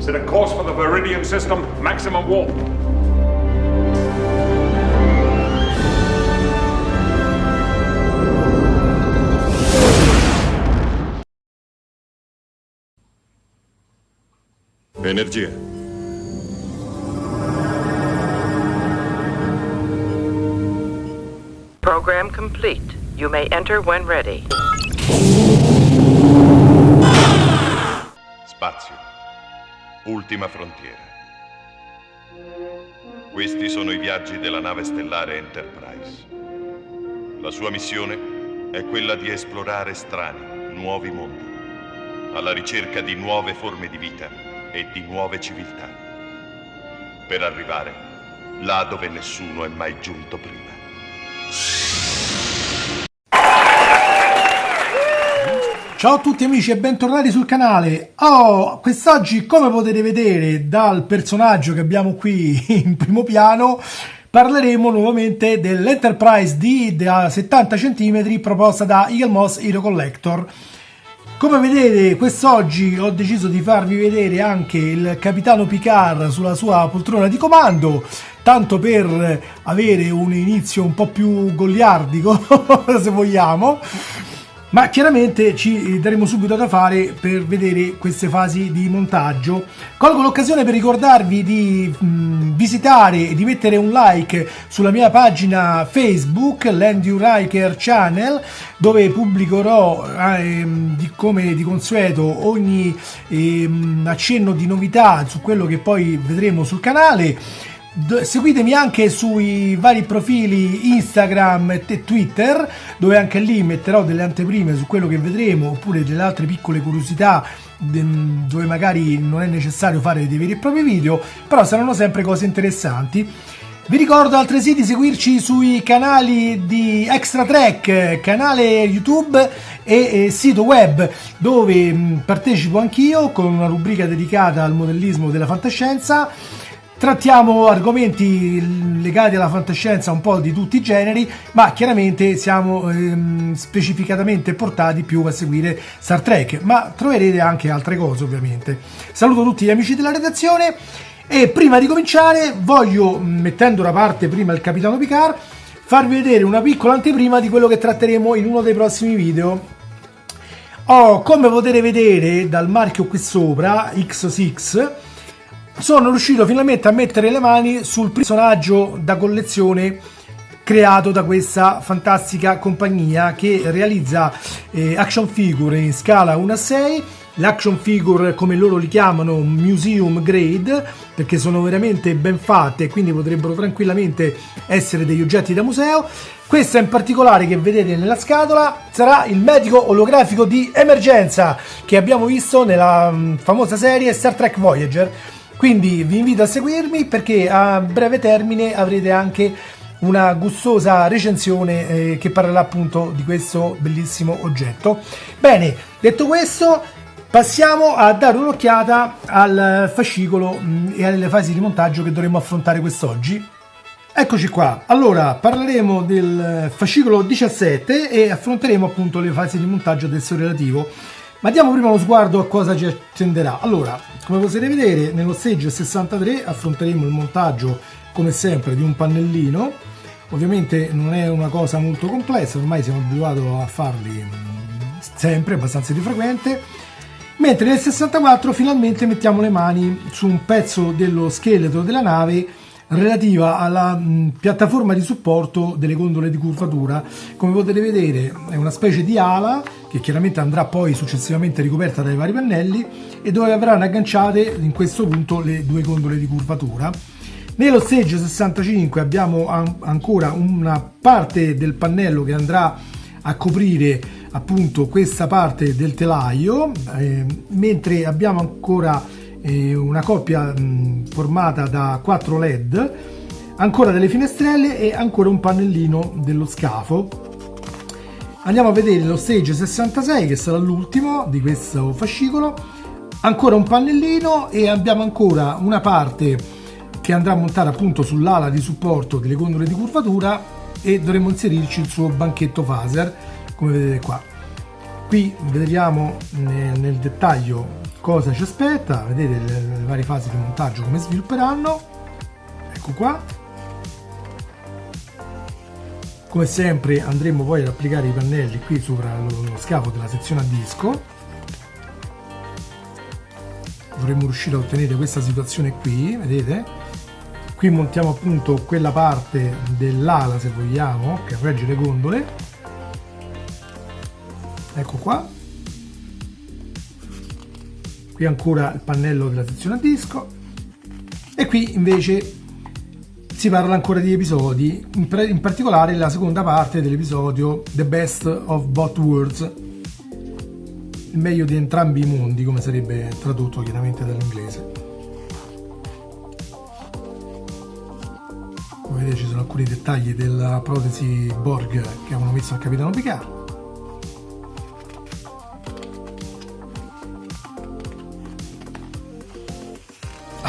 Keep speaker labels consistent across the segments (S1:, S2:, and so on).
S1: Set a course for the Viridian system, maximum warp.
S2: Energia.
S3: Program complete. You may enter when ready.
S2: Spazio. Ultima frontiera. Questi sono i viaggi della nave stellare Enterprise. La sua missione è quella di esplorare strani, nuovi mondi, alla ricerca di nuove forme di vita e di nuove civiltà, per arrivare là dove nessuno è mai giunto prima.
S4: Ciao a tutti amici e bentornati sul canale. Quest'oggi, come potete vedere dal personaggio che abbiamo qui in primo piano, parleremo nuovamente dell'Enterprise D da 70 cm proposta da Eaglemoss Hero Collector. Come vedete, quest'oggi ho deciso di farvi vedere anche il capitano Picard sulla sua poltrona di comando, tanto per avere un inizio un po' più goliardico, se vogliamo. Ma chiaramente ci daremo subito da fare per vedere queste fasi di montaggio. Colgo l'occasione per ricordarvi di visitare e di mettere un like sulla mia pagina Facebook, Landy Riker Channel, dove pubblicherò come di consueto ogni accenno di novità su quello che poi vedremo sul canale. Seguitemi anche sui vari profili Instagram e Twitter, dove anche lì metterò delle anteprime su quello che vedremo, oppure delle altre piccole curiosità dove magari non è necessario fare dei veri e propri video, però saranno sempre cose interessanti. Vi ricordo altresì di seguirci sui canali di Extra Trek, canale YouTube e sito web, dove partecipo anch'io con una rubrica dedicata al modellismo della fantascienza. Trattiamo argomenti legati alla fantascienza un po' di tutti i generi, ma chiaramente siamo specificatamente portati più a seguire Star Trek, ma troverete anche altre cose ovviamente. Saluto tutti gli amici della redazione e prima di cominciare voglio, mettendo da parte prima il capitano Picard, farvi vedere una piccola anteprima di quello che tratteremo in uno dei prossimi video. Come potete vedere dal marchio qui sopra, X6, sono riuscito finalmente a mettere le mani sul personaggio da collezione creato da questa fantastica compagnia che realizza action figure in scala 1:6, l'action figure come loro li chiamano museum grade, perché sono veramente ben fatte e quindi potrebbero tranquillamente essere degli oggetti da museo. Questa in particolare che vedete nella scatola sarà il medico olografico di emergenza che abbiamo visto nella famosa serie Star Trek Voyager. Quindi vi invito a seguirmi perché a breve termine avrete anche una gustosa recensione che parlerà appunto di questo bellissimo oggetto. Bene, detto questo, passiamo a dare un'occhiata al fascicolo e alle fasi di montaggio che dovremo affrontare quest'oggi. Eccoci qua. Allora, parleremo del fascicolo 17 e affronteremo appunto le fasi di montaggio del suo relativo. Ma diamo prima uno sguardo a cosa ci attenderà. Allora, come potete vedere, nello stage 63 affronteremo il montaggio, come sempre, di un pannellino. Ovviamente non è una cosa molto complessa, ormai siamo abituati a farli sempre, abbastanza di frequente. Mentre nel 64 finalmente mettiamo le mani su un pezzo dello scheletro della nave relativa alla piattaforma di supporto delle gondole di curvatura. Come potete vedere è una specie di ala che chiaramente andrà poi successivamente ricoperta dai vari pannelli e dove avranno agganciate in questo punto le due gondole di curvatura. Nello stage 65 abbiamo ancora una parte del pannello che andrà a coprire appunto questa parte del telaio, mentre abbiamo ancora una coppia formata da 4 LED, ancora delle finestrelle e ancora un pannellino dello scafo. Andiamo a vedere lo stage 66 che sarà l'ultimo di questo fascicolo, ancora un pannellino e abbiamo ancora una parte che andrà a montare appunto sull'ala di supporto delle gondole di curvatura e dovremo inserirci il suo banchetto phaser, come vedete qua. Qui vediamo nel dettaglio cosa ci aspetta, vedete le varie fasi di montaggio come svilupperanno. Ecco qua. Come sempre andremo poi ad applicare i pannelli qui sopra lo scafo della sezione a disco. Dovremmo riuscire a ottenere questa situazione qui, vedete? Qui montiamo appunto quella parte dell'ala, se vogliamo, che regge le gondole. Ecco qua. Qui ancora il pannello della sezione a disco. E qui invece si parla ancora di episodi, in particolare la seconda parte dell'episodio The Best of Both Worlds, il meglio di entrambi i mondi, come sarebbe tradotto chiaramente dall'inglese. Come vedete ci sono alcuni dettagli della protesi Borg che avevano messo al capitano Picard.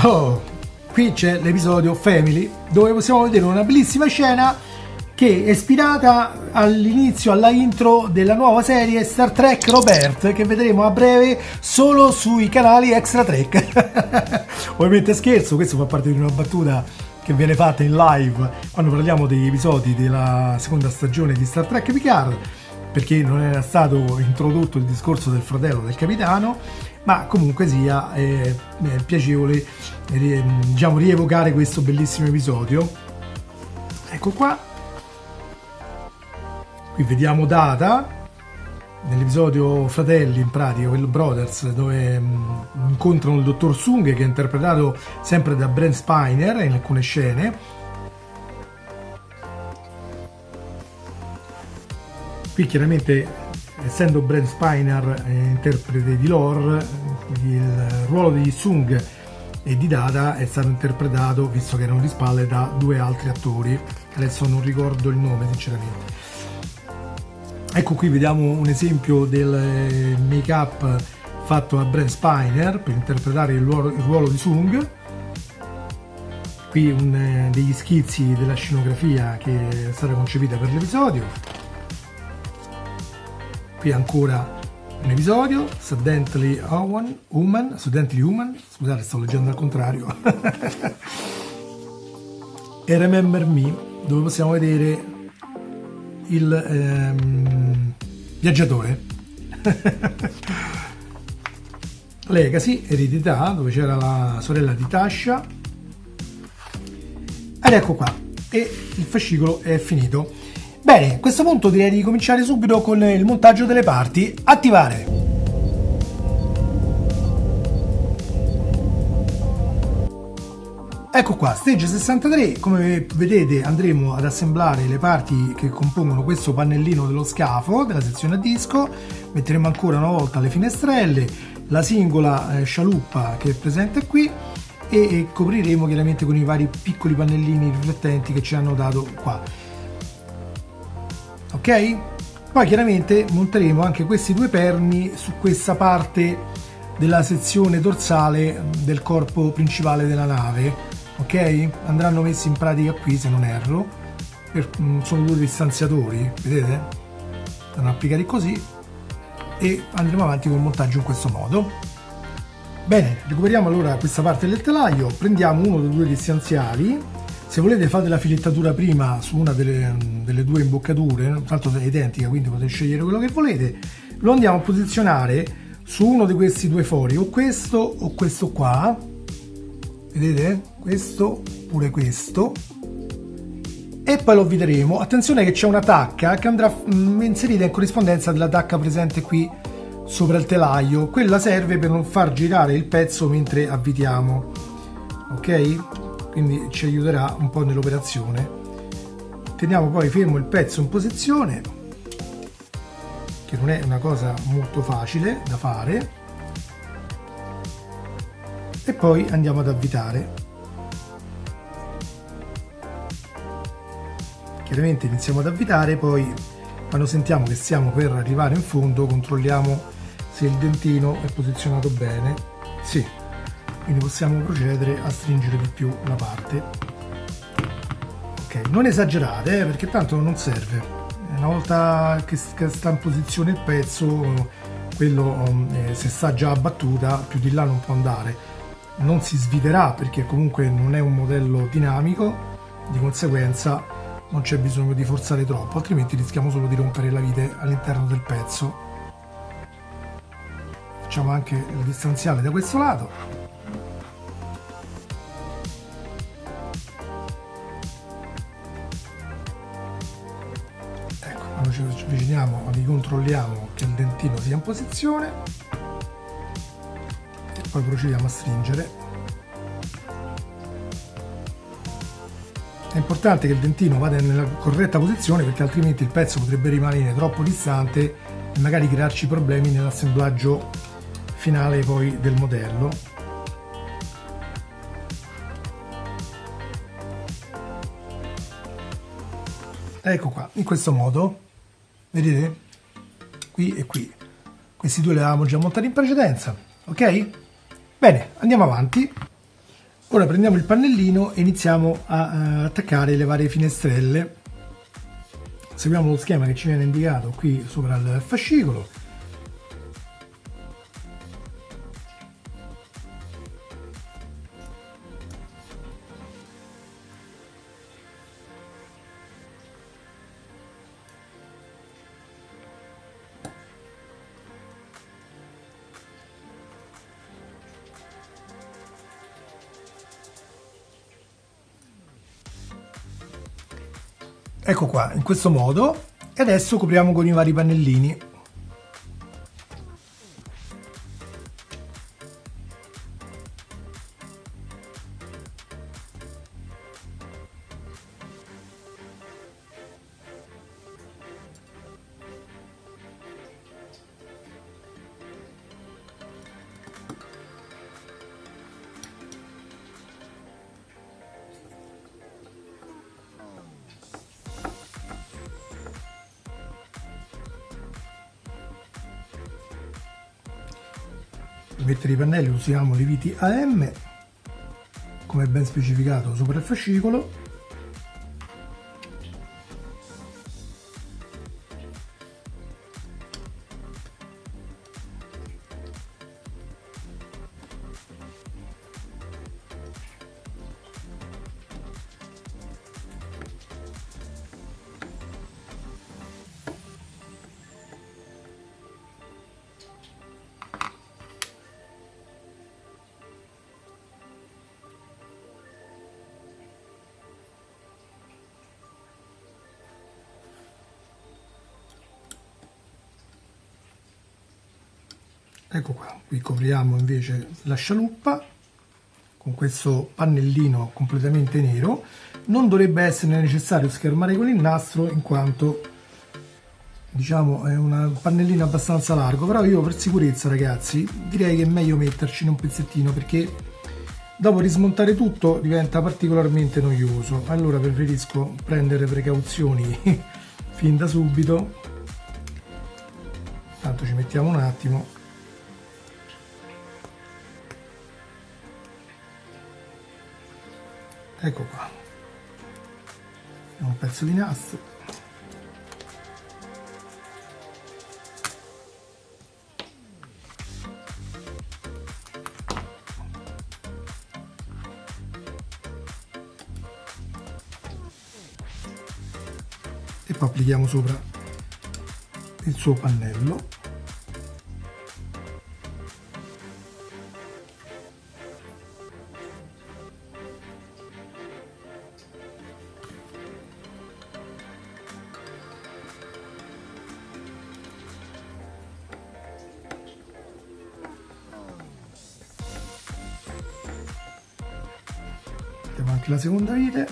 S4: Oh! Qui c'è l'episodio Family, dove possiamo vedere una bellissima scena che è ispirata all'inizio, alla intro della nuova serie Star Trek Robert, che vedremo a breve solo sui canali Extra Trek. Ovviamente scherzo, questo fa parte di una battuta che viene fatta in live quando parliamo degli episodi della seconda stagione di Star Trek Picard, perché non era stato introdotto il discorso del fratello del capitano, ma comunque sia è piacevole diciamo rievocare questo bellissimo episodio. Ecco qua. Qui vediamo Data nell'episodio Fratelli, in pratica quello Brothers, dove incontrano il dottor Sung, che è interpretato sempre da Brent Spiner in alcune scene. Qui chiaramente, essendo Brent Spiner interprete di Lore, il ruolo di Sung e di Data è stato interpretato, visto che erano di spalle, da due altri attori. Adesso non ricordo il nome sinceramente. Ecco qui vediamo un esempio del make up fatto a Brent Spiner per interpretare il ruolo di Sung. Qui degli schizzi della scenografia che è stata concepita per l'episodio. Qui ancora un episodio, Suddenly Human, scusate, sto leggendo al contrario. E Remember Me, dove possiamo vedere il viaggiatore. Legacy, eredità, dove c'era la sorella di Tasha. Ed ecco qua, e il fascicolo è finito. Bene, a questo punto direi di cominciare subito con il montaggio delle parti. Attivare! Ecco qua, stage 63, come vedete andremo ad assemblare le parti che compongono questo pannellino dello scafo, della sezione a disco. Metteremo ancora una volta le finestrelle, la singola scialuppa che è presente qui e copriremo chiaramente con i vari piccoli pannellini riflettenti che ci hanno dato qua. Ok? Poi chiaramente monteremo anche questi due perni su questa parte della sezione dorsale del corpo principale della nave. Ok? Andranno messi in pratica qui, se non erro. Sono due distanziatori, vedete? Vanno applicati così e andremo avanti con il montaggio in questo modo. Bene, recuperiamo allora questa parte del telaio, prendiamo uno dei due distanziali. Se volete fate la filettatura prima su una delle due imboccature, tanto è identica, quindi potete scegliere quello che volete. Lo andiamo a posizionare su uno di questi due fori, o questo qua, vedete? Questo oppure questo, e poi lo avviteremo. Attenzione che c'è una tacca che andrà inserita in corrispondenza della tacca presente qui sopra il telaio. Quella serve per non far girare il pezzo mentre avvitiamo, ok? Quindi ci aiuterà un po' nell'operazione. Teniamo poi fermo il pezzo in posizione, che non è una cosa molto facile da fare, e poi andiamo ad avvitare. Chiaramente iniziamo ad avvitare, poi quando sentiamo che stiamo per arrivare in fondo controlliamo se il dentino è posizionato bene. Sì, quindi possiamo procedere a stringere di più la parte. Ok, non esagerate perché tanto non serve. Una volta che sta in posizione il pezzo quello se sta già abbattuta più di là non può andare, non si sviterà perché comunque non è un modello dinamico, di conseguenza non c'è bisogno di forzare troppo, altrimenti rischiamo solo di rompere la vite all'interno del pezzo. Facciamo anche il distanziale da questo lato. Quando ci avviciniamo ricontrolliamo che il dentino sia in posizione e poi procediamo a stringere. È importante che il dentino vada nella corretta posizione perché altrimenti il pezzo potrebbe rimanere troppo distante e magari crearci problemi nell'assemblaggio finale poi del modello. Ecco qua, in questo modo, vedete? Qui e qui. Questi due li avevamo già montati in precedenza, ok? Bene, andiamo avanti. Ora prendiamo il pannellino e iniziamo a attaccare le varie finestrelle. Seguiamo lo schema che ci viene indicato qui sopra il fascicolo. Ecco qua, in questo modo, e adesso copriamo con i vari pannellini. Per mettere i pannelli usiamo le viti AM, come ben specificato sopra il fascicolo. Ecco qua, qui copriamo invece la scialuppa con questo pannellino completamente nero. Non dovrebbe essere necessario schermare con il nastro in quanto diciamo è un pannellino abbastanza largo, però io per sicurezza ragazzi direi che è meglio metterci un pezzettino perché dopo rismontare tutto diventa particolarmente noioso, allora preferisco prendere precauzioni fin da subito. Tanto ci mettiamo un attimo. Ecco qua, un pezzo di nastro, e poi applichiamo sopra il suo pannello. Mettiamo anche la seconda vite.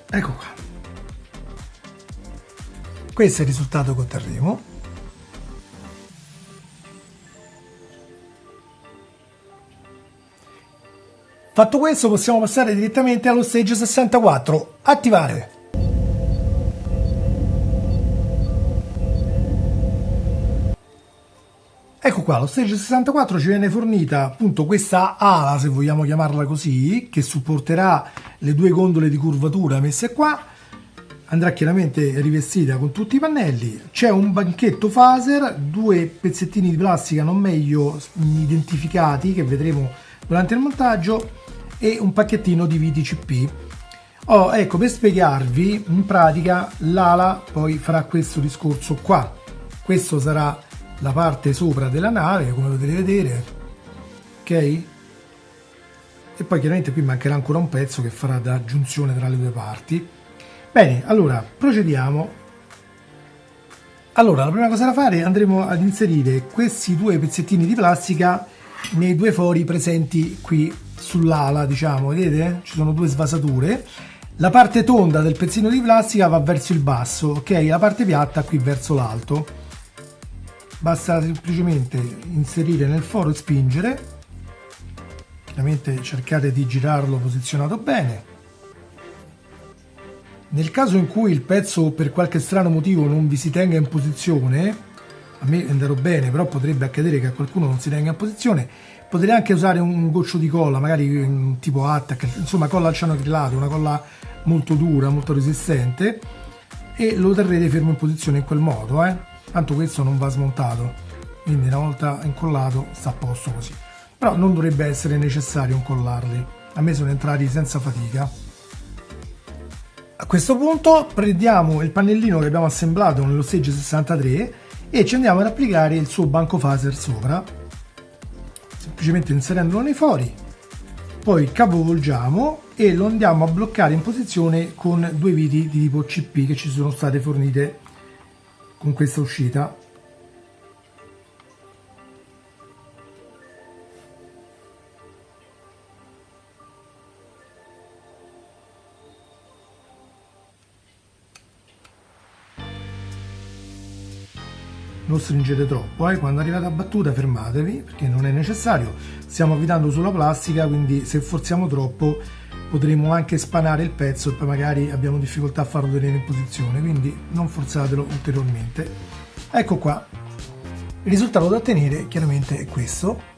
S4: Ecco qua. Questo è il risultato che otterremo. Fatto questo possiamo passare direttamente allo stage 64. Attivare. Ecco qua, lo Stage 64 ci viene fornita appunto questa ala, se vogliamo chiamarla così, che supporterà le due gondole di curvatura messe qua, andrà chiaramente rivestita con tutti i pannelli. C'è un banchetto phaser, due pezzettini di plastica non meglio identificati che vedremo durante il montaggio e un pacchettino di viti CP. Ecco, per spiegarvi, in pratica l'ala poi farà questo discorso qua. Questo sarà la parte sopra della nave, come potete vedere, ok? E poi chiaramente qui mancherà ancora un pezzo che farà da giunzione tra le due parti. Bene, allora procediamo. Allora, la prima cosa da fare, andremo ad inserire questi due pezzettini di plastica nei due fori presenti qui sull'ala, diciamo, vedete? Ci sono due svasature. La parte tonda del pezzino di plastica va verso il basso, ok? La parte piatta qui verso l'alto. Basta semplicemente inserire nel foro e spingere. Chiaramente cercate di girarlo posizionato bene. Nel caso in cui il pezzo per qualche strano motivo non vi si tenga in posizione, a me andrà bene, però potrebbe accadere che a qualcuno non si tenga in posizione, potete anche usare un goccio di colla, magari tipo Attack, insomma colla al cianoacrilato, una colla molto dura, molto resistente, e lo terrete fermo in posizione in quel modo, tanto questo non va smontato, quindi una volta incollato sta a posto così. Però non dovrebbe essere necessario incollarli, a me sono entrati senza fatica. A questo punto prendiamo il pannellino che abbiamo assemblato nello Stage 63 e ci andiamo ad applicare il suo banco phaser sopra, semplicemente inserendolo nei fori, poi capovolgiamo e lo andiamo a bloccare in posizione con due viti di tipo CP che ci sono state fornite con questa uscita. Non stringete troppo, quando arrivate a battuta fermatevi perché non è necessario, stiamo avvitando sulla plastica, quindi se forziamo troppo potremo anche spanare il pezzo e poi magari abbiamo difficoltà a farlo tenere in posizione, quindi non forzatelo ulteriormente. Ecco qua, il risultato da ottenere chiaramente è questo.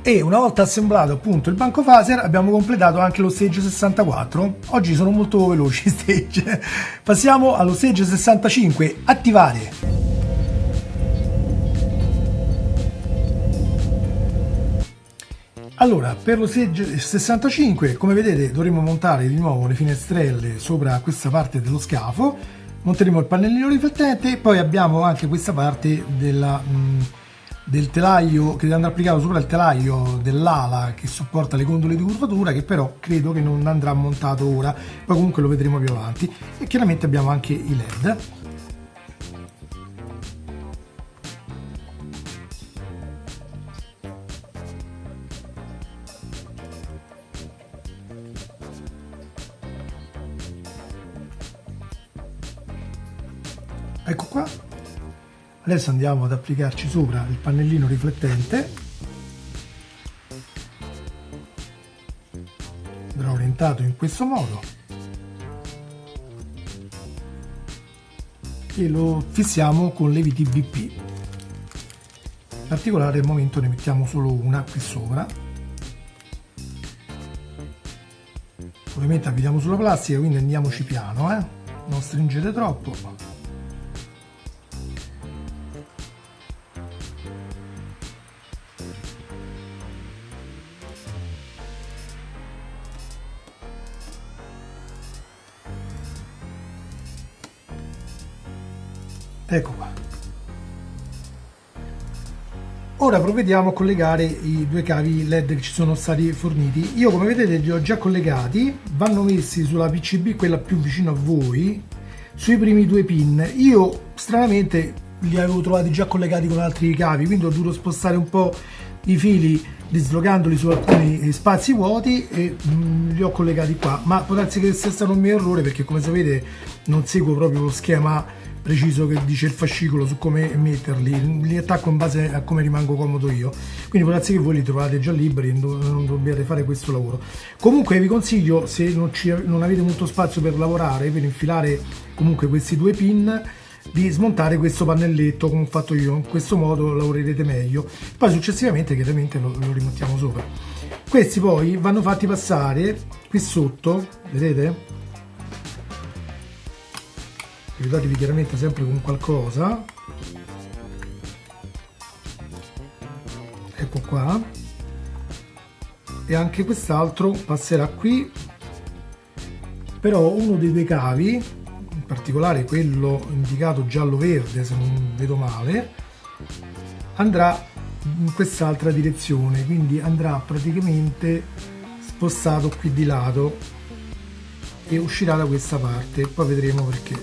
S4: E una volta assemblato appunto il banco phaser abbiamo completato anche lo Stage 64. Oggi sono molto veloci stage. Passiamo allo Stage 65, attivare. Allora, per lo Stage 65, come vedete, dovremo montare di nuovo le finestrelle sopra questa parte dello scafo, monteremo il pannellino riflettente e poi abbiamo anche questa parte del telaio che andrà applicato sopra il telaio dell'ala che supporta le gondole di curvatura, che però credo che non andrà montato ora, poi comunque lo vedremo più avanti. E chiaramente abbiamo anche i LED. Ecco qua, adesso andiamo ad applicarci sopra il pannellino riflettente, andrà orientato in questo modo e lo fissiamo con le viti BP. In particolare al momento ne mettiamo solo una qui sopra, ovviamente avvitiamo sulla plastica, quindi andiamoci piano, non stringete troppo. Ecco qua. Ora provvediamo a collegare i due cavi LED che ci sono stati forniti. Io, come vedete, li ho già collegati, vanno messi sulla PCB, quella più vicino a voi, sui primi due pin. Io stranamente li avevo trovati già collegati con altri cavi, quindi ho dovuto spostare un po' i fili dislocandoli su alcuni spazi vuoti e li ho collegati qua, ma può darsi che sia stato un mio errore perché, come sapete, non seguo proprio lo schema preciso che dice il fascicolo su come metterli, li attacco in base a come rimango comodo io, quindi può darsi che voi li trovate già liberi e non dobbiate fare questo lavoro. Comunque vi consiglio, se non avete molto spazio per lavorare, per infilare comunque questi due pin, di smontare questo pannelletto come ho fatto io. In questo modo lavorerete meglio, poi successivamente chiaramente lo rimontiamo sopra. Questi poi vanno fatti passare qui sotto, vedete? Aiutatevi chiaramente sempre con qualcosa. Ecco qua. E anche quest'altro passerà qui, però uno dei due cavi, in particolare quello indicato giallo-verde se non vedo male, andrà in quest'altra direzione, quindi andrà praticamente spostato qui di lato e uscirà da questa parte, poi vedremo perché.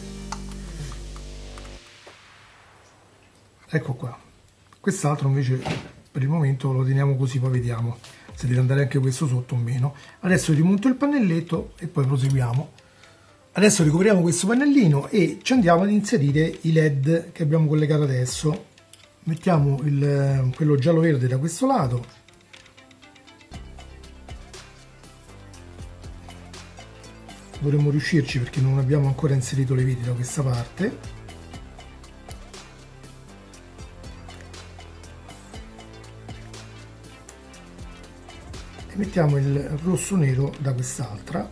S4: Ecco qua. Quest'altro invece per il momento lo teniamo così, poi vediamo se deve andare anche questo sotto o meno. Adesso rimonto il pannelletto e poi proseguiamo. Adesso ricoperiamo questo pannellino e ci andiamo ad inserire i LED che abbiamo collegato adesso. Mettiamo quello giallo-verde da questo lato. Dovremmo riuscirci perché non abbiamo ancora inserito le viti da questa parte. E mettiamo il rosso nero da quest'altra.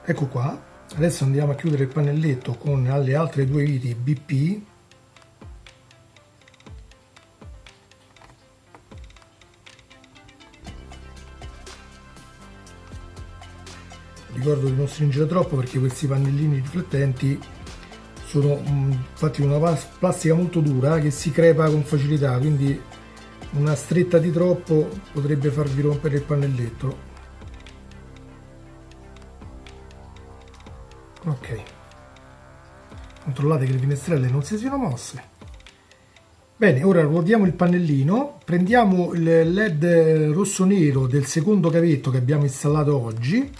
S4: Ecco qua. Adesso andiamo a chiudere il pannelletto con le altre due viti BP. Ricordo di non stringere troppo perché questi pannellini riflettenti sono fatti di una plastica molto dura che si crepa con facilità, quindi una stretta di troppo potrebbe farvi rompere il pannelletto. Ok, controllate che le finestrelle non si siano mosse. Bene, ora ruotiamo il pannellino, prendiamo il LED rosso nero del secondo cavetto che abbiamo installato oggi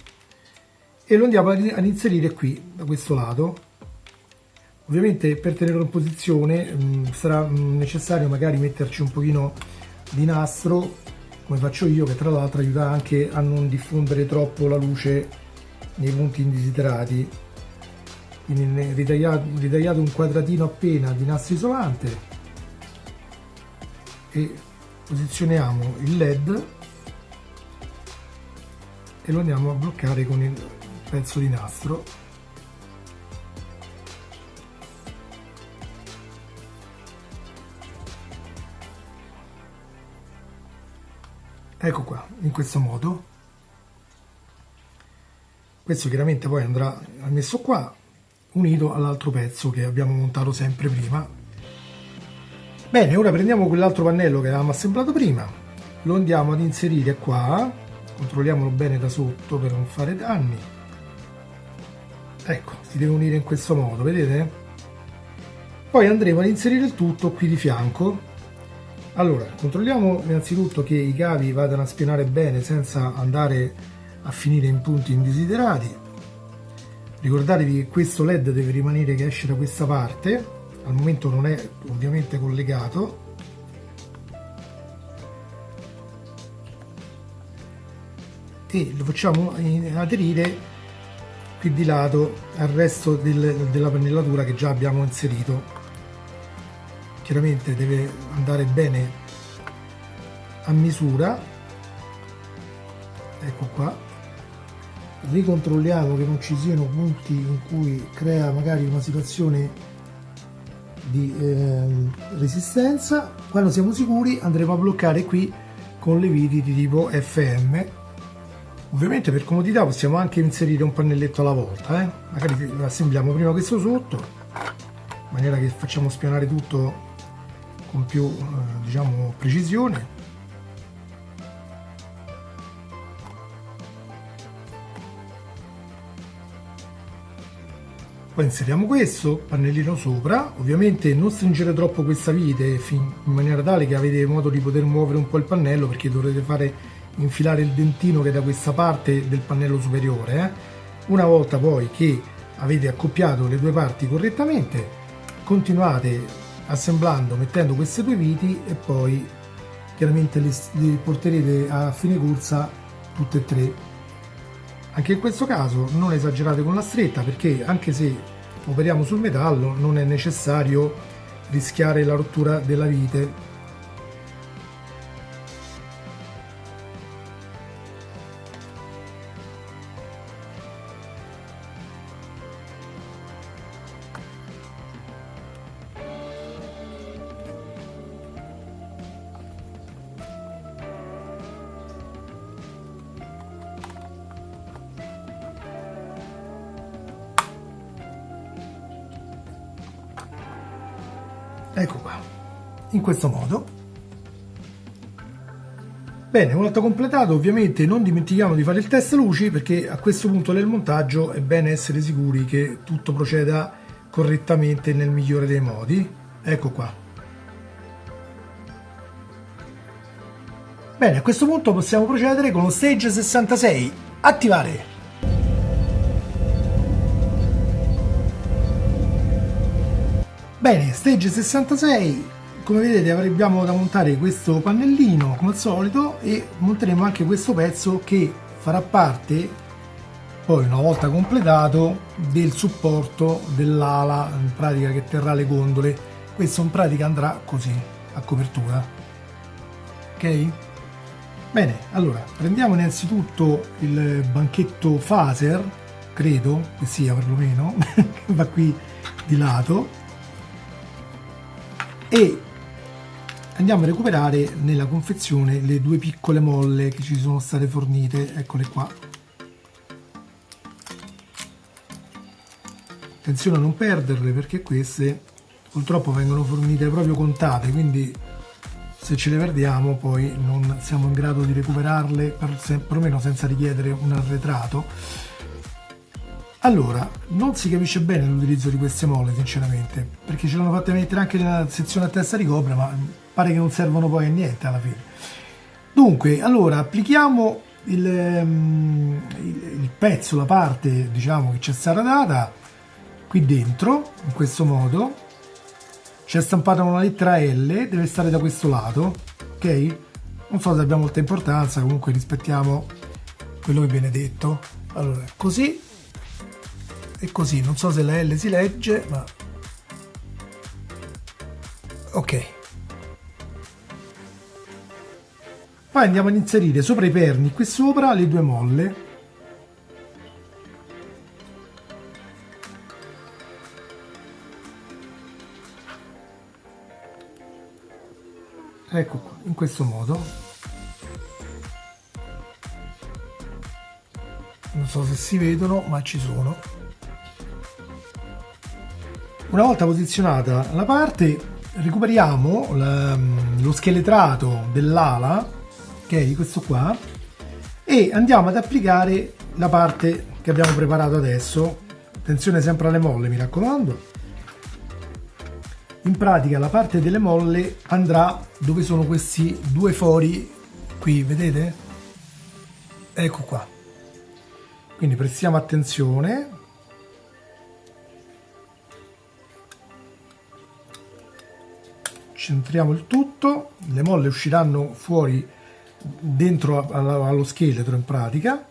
S4: e lo andiamo ad inserire qui da questo lato. Ovviamente per tenerlo in posizione sarà necessario magari metterci un pochino di nastro, come faccio io, che tra l'altro aiuta anche a non diffondere troppo la luce nei punti indesiderati. Quindi ritagliate un quadratino appena di nastro isolante e posizioniamo il LED e lo andiamo a bloccare con il pezzo di nastro. Ecco qua, in questo modo. Questo chiaramente poi andrà messo qua, unito all'altro pezzo che abbiamo montato sempre prima. Bene, ora prendiamo quell'altro pannello che avevamo assemblato prima, lo andiamo ad inserire qua, controlliamolo bene da sotto per non fare danni. Ecco, si deve unire in questo modo, vedete? Poi andremo ad inserire il tutto qui di fianco. Allora, controlliamo innanzitutto che i cavi vadano a spianare bene senza andare a finire in punti indesiderati. Ricordatevi che questo LED deve rimanere che esce da questa parte, al momento non è ovviamente collegato. E lo facciamo aderire qui di lato al resto della pannellatura che già abbiamo inserito. Chiaramente deve andare bene a misura. Ecco qua. Ricontrolliamo che non ci siano punti in cui crea magari una situazione di resistenza. Quando siamo sicuri andremo a bloccare qui con le viti di tipo FM. Ovviamente per comodità possiamo anche inserire un pannelletto alla volta, magari assembliamo prima questo sotto in maniera che facciamo spianare tutto con più diciamo precisione. Poi inseriamo questo pannellino sopra, ovviamente non stringere troppo questa vite in maniera tale che avete modo di poter muovere un po' il pannello, perché dovrete fare infilare il dentino che è da questa parte del pannello superiore. Una volta poi che avete accoppiato le due parti correttamente, continuate assemblando mettendo queste due viti e poi chiaramente li porterete a fine corsa tutte e tre. Anche in questo caso non esagerate con la stretta, perché anche se operiamo sul metallo non è necessario rischiare la rottura della vite. Ecco qua, in questo modo. Bene, una volta completato, ovviamente non dimentichiamo di fare il test luci, perché a questo punto del montaggio è bene essere sicuri che tutto proceda correttamente nel migliore dei modi. Ecco qua. Bene, a questo punto possiamo procedere con lo Stage 66. Attivare! Bene, Stage 66, come vedete abbiamo da montare questo pannellino come al solito e monteremo anche questo pezzo che farà parte, poi una volta completato, del supporto dell'ala in pratica che terrà le gondole. Questo in pratica andrà così, a copertura. Ok? Bene, allora prendiamo innanzitutto il banchetto phaser, credo che sia perlomeno, che va qui di lato, e andiamo a recuperare nella confezione le due piccole molle che ci sono state fornite. Eccole qua. Attenzione a non perderle, perché queste purtroppo vengono fornite proprio contate, quindi se ce le perdiamo poi non siamo in grado di recuperarle, perlomeno senza richiedere un arretrato. Allora, non si capisce bene l'utilizzo di queste molle sinceramente, perché ce l'hanno fatte mettere anche nella sezione a testa di copra, ma pare che non servono poi a niente alla fine. Dunque, allora applichiamo il pezzo, la parte diciamo che ci è stata data qui dentro, in questo modo. C'è stampata una lettera L, deve stare da questo lato, ok? Non so se abbia molta importanza, comunque rispettiamo quello che viene detto. Allora, così e così, non so se la L si legge, ma ok. Poi andiamo ad inserire sopra i perni, qui sopra, le due molle. Ecco qua, in questo modo. Non so se si vedono, ma ci sono. Una volta posizionata la parte, recuperiamo lo scheletrato dell'ala, ok, questo qua, e andiamo ad applicare la parte che abbiamo preparato adesso. Attenzione sempre alle molle, mi raccomando. In pratica la parte delle molle andrà dove sono questi due fori qui, vedete? Ecco qua. Quindi prestiamo attenzione. Centriamo il tutto, le molle usciranno fuori dentro allo scheletro in pratica.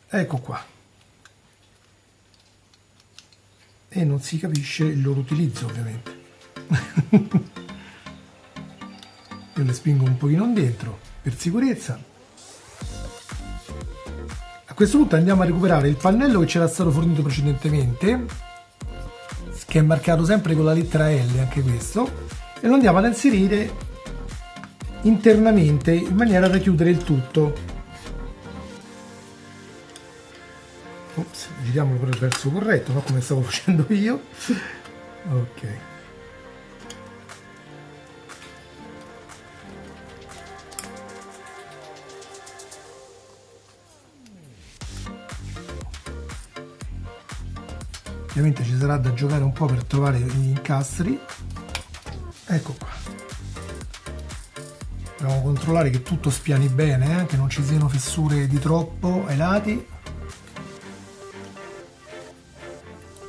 S4: Ecco qua. E non si capisce il loro utilizzo ovviamente. Io le spingo un pochino dentro per sicurezza. A questo punto andiamo a recuperare il pannello che c'era stato fornito precedentemente, che è marcato sempre con la lettera L, anche questo, e lo andiamo ad inserire internamente in maniera da chiudere il tutto. Ops, giriamolo per il verso corretto, no? Come stavo facendo io. Ok. Ovviamente ci sarà da giocare un po' per trovare gli incastri. Ecco qua. Dobbiamo controllare che tutto spiani bene, che non ci siano fessure di troppo ai lati.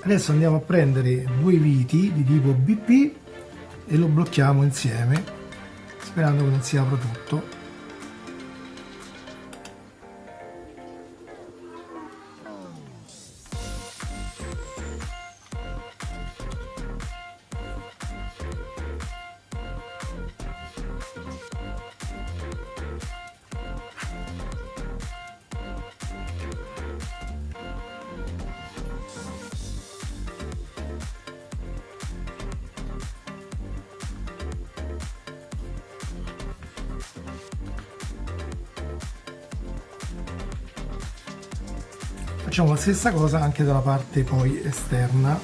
S4: Adesso andiamo a prendere due viti di tipo BP e lo blocchiamo insieme, sperando che non si apra tutto. Facciamo la stessa cosa anche dalla parte poi esterna,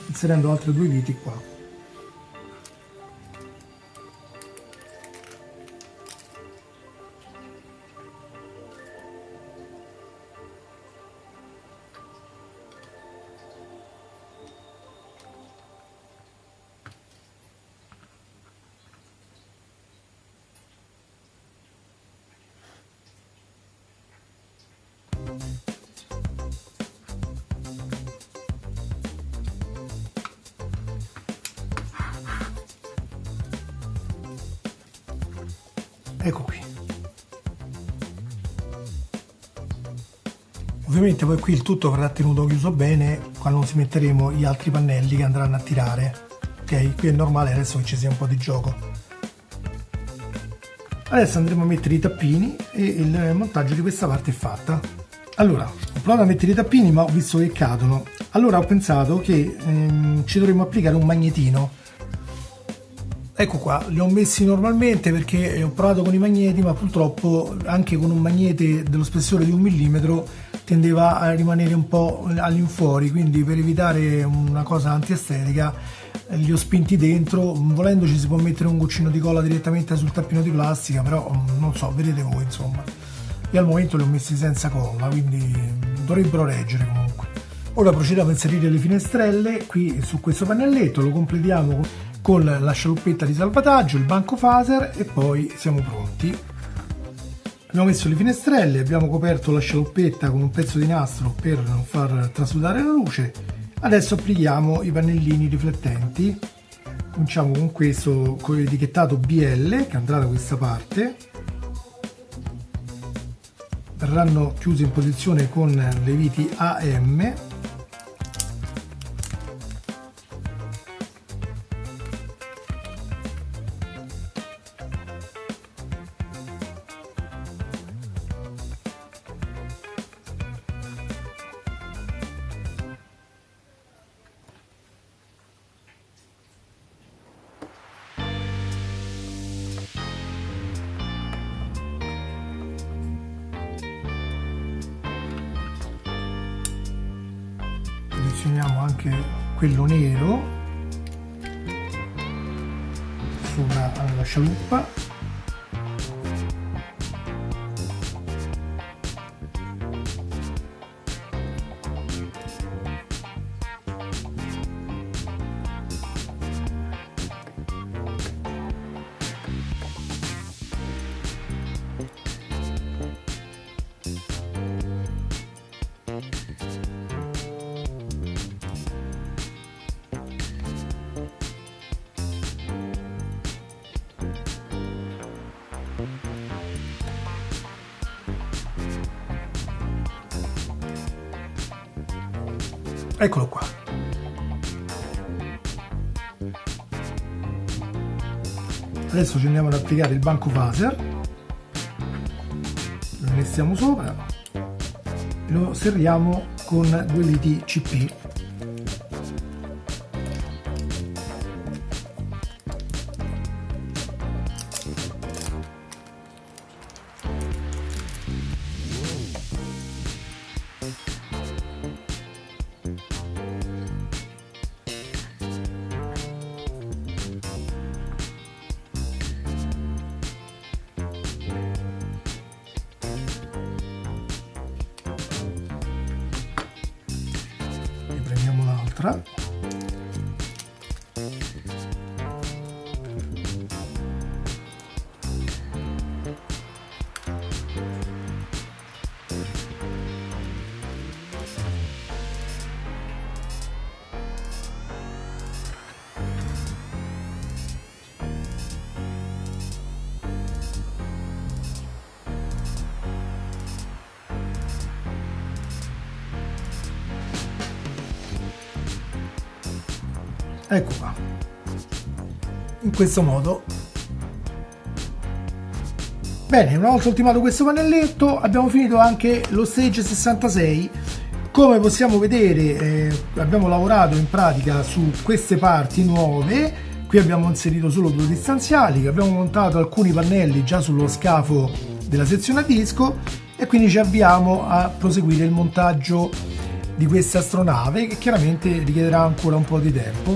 S4: inserendo altre 2 viti qua. Ecco qui. Ovviamente poi qui il tutto verrà tenuto chiuso bene quando ci metteremo gli altri pannelli che andranno a tirare. Ok, qui è normale adesso che ci sia un po' di gioco. Adesso andremo a mettere i tappini e il montaggio di questa parte è fatta. Allora, ho provato a mettere i tappini ma ho visto che cadono. Allora ho pensato che ci dovremmo applicare un magnetino. Ecco qua, li ho messi normalmente perché ho provato con i magneti, ma purtroppo anche con un magnete dello spessore di 1 millimetro tendeva a rimanere un po' all'infuori, quindi per evitare una cosa antiestetica li ho spinti dentro. Volendoci si può mettere un goccino di colla direttamente sul tappino di plastica, però non so, vedete voi insomma. Io al momento li ho messi senza colla, quindi dovrebbero reggere comunque. Ora procediamo a inserire le finestrelle qui su questo pannelletto, lo completiamo con la scialuppetta di salvataggio, il banco phaser e poi siamo pronti. Abbiamo messo le finestrelle, abbiamo coperto la scialuppetta con un pezzo di nastro per non far trasudare la luce. Adesso applichiamo i pannellini riflettenti. Cominciamo con questo con l'etichettato BL che andrà da questa parte. Verranno chiusi in posizione con le viti AM. Posizioniamo anche quello nero sulla scialuppa. Eccolo qua. Adesso ci andiamo ad applicare il banco phaser, lo mettiamo sopra e lo serriamo con 2 viti CP. Prendiamo l'altra. Ecco qua, in questo modo. Bene, una volta ultimato questo pannelletto abbiamo finito anche lo stage 66. Come possiamo vedere abbiamo lavorato in pratica su queste parti nuove. Qui abbiamo inserito solo 2 distanziali, abbiamo montato alcuni pannelli già sullo scafo della sezione a disco e quindi ci avviamo a proseguire il montaggio di questa astronave, che chiaramente richiederà ancora un po' di tempo.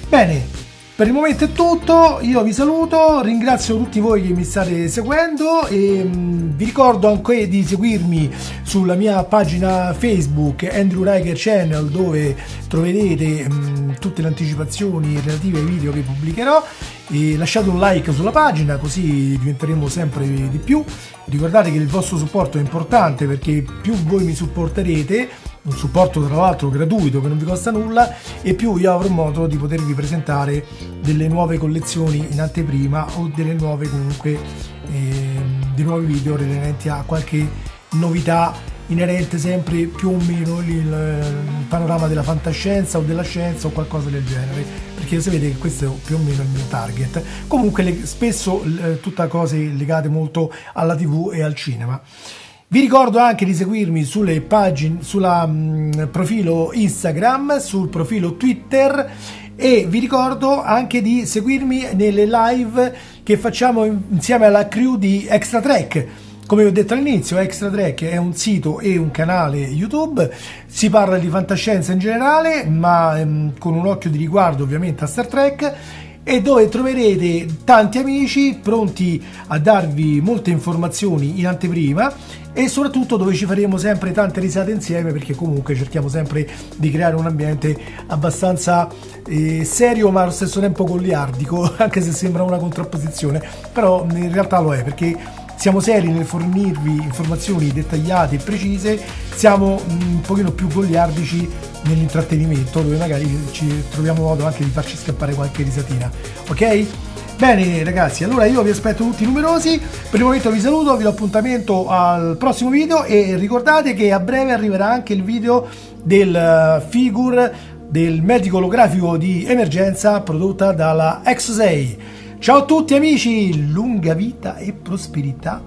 S4: Bene, per il momento è tutto, io vi saluto, ringrazio tutti voi che mi state seguendo e vi ricordo anche di seguirmi sulla mia pagina Facebook Andrew Riker Channel, dove troverete tutte le anticipazioni relative ai video che pubblicherò, e lasciate un like sulla pagina così diventeremo sempre di più. Ricordate che il vostro supporto è importante, perché più voi mi supporterete, un supporto tra l'altro gratuito che non vi costa nulla, e più io avrò modo di potervi presentare delle nuove collezioni in anteprima o delle nuove comunque dei nuovi video inerenti a qualche novità inerente sempre più o meno il panorama della fantascienza o della scienza o qualcosa del genere, perché sapete che questo è più o meno il mio target. Comunque spesso tutte cose legate molto alla TV e al cinema. Vi ricordo anche di seguirmi sulle pagine, sul profilo Instagram, sul profilo Twitter, e vi ricordo anche di seguirmi nelle live che facciamo insieme alla crew di Extra Trek. Come vi ho detto all'inizio, Extra Trek è un sito e un canale YouTube, si parla di fantascienza in generale, ma con un occhio di riguardo ovviamente a Star Trek, e dove troverete tanti amici pronti a darvi molte informazioni in anteprima, e soprattutto dove ci faremo sempre tante risate insieme, perché comunque cerchiamo sempre di creare un ambiente abbastanza serio ma allo stesso tempo goliardico, anche se sembra una contrapposizione, però in realtà lo è, perché siamo seri nel fornirvi informazioni dettagliate e precise, siamo un pochino più goliardici nell'intrattenimento, dove magari ci troviamo modo anche di farci scappare qualche risatina, ok? Bene ragazzi, allora io vi aspetto tutti numerosi, per il momento vi saluto, vi do appuntamento al prossimo video, e ricordate che a breve arriverà anche il video del figure del medico olografico di emergenza prodotta dalla X6. Ciao a tutti amici, lunga vita e prosperità.